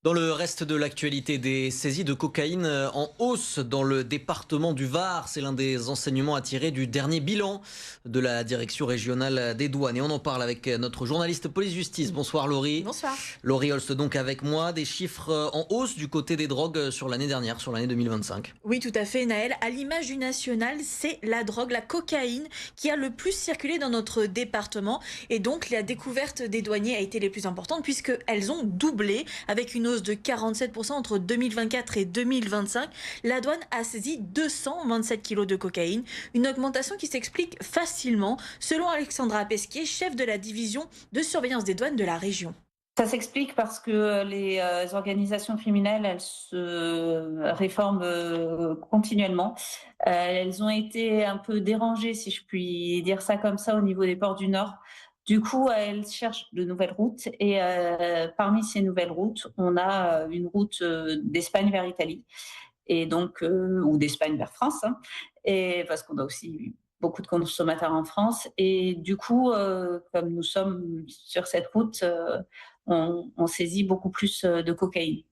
Dans le reste de l'actualité, des saisies de cocaïne en hausse dans le département du Var. C'est l'un des enseignements à tirer du dernier bilan de la direction régionale des douanes. Et on en parle avec notre journaliste police-justice. Bonsoir Laurie. Bonsoir. Laurie Holst donc avec moi. Des chiffres en hausse du côté des drogues sur l'année dernière, sur l'année 2025. Oui, tout à fait, Naël. À l'image du national, c'est la drogue, la cocaïne, qui a le plus circulé dans notre département. Et donc, la découverte des douaniers a été les plus importantes puisqu'elles ont doublé avec une hausse de 47% entre 2024 et 2025. La douane a saisi 227 kilos de cocaïne, une augmentation qui s'explique facilement, selon Alexandra Pesquier, chef de la division de surveillance des douanes de la région. Ça s'explique parce que les organisations criminelles, elles se réforment continuellement. Elles ont été un peu dérangées, si je puis dire ça comme ça, au niveau des ports du Nord. Du coup, elles cherchent de nouvelles routes et parmi ces nouvelles routes, on a une route d'Espagne vers Italie et donc ou d'Espagne vers France, hein, et parce qu'on a aussi beaucoup de consommateurs en France. Et du coup, comme nous sommes sur cette route, on saisit beaucoup plus de cocaïne.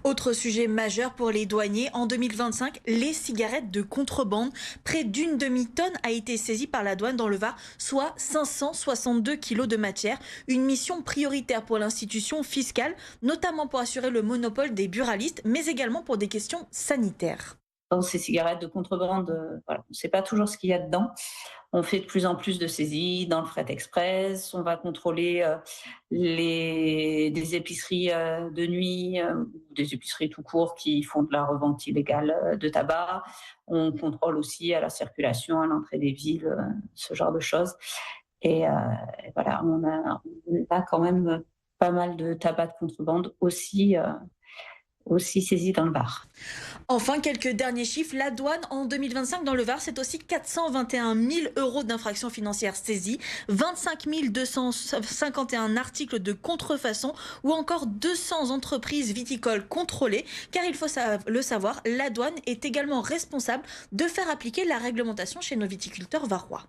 Autre sujet majeur pour les douaniers, en 2025, les cigarettes de contrebande. Près d'une demi-tonne a été saisie par la douane dans le Var, soit 562 kilos de matière. Une mission prioritaire pour l'institution fiscale, notamment pour assurer le monopole des buralistes, mais également pour des questions sanitaires. Dans ces cigarettes de contrebande, voilà, on ne sait pas toujours ce qu'il y a dedans. On fait de plus en plus de saisies dans le fret express. On va contrôler des épiceries de nuit, des épiceries tout court qui font de la revente illégale de tabac. On contrôle aussi à la circulation, à l'entrée des villes, ce genre de choses. Et voilà, on a quand même pas mal de tabac de contrebande aussi saisi dans le Var. Enfin, quelques derniers chiffres. La douane, en 2025, dans le Var, c'est aussi 421 000 euros d'infractions financières saisies, 25 251 articles de contrefaçon ou encore 200 entreprises viticoles contrôlées. Car il faut le savoir, la douane est également responsable de faire appliquer la réglementation chez nos viticulteurs varois.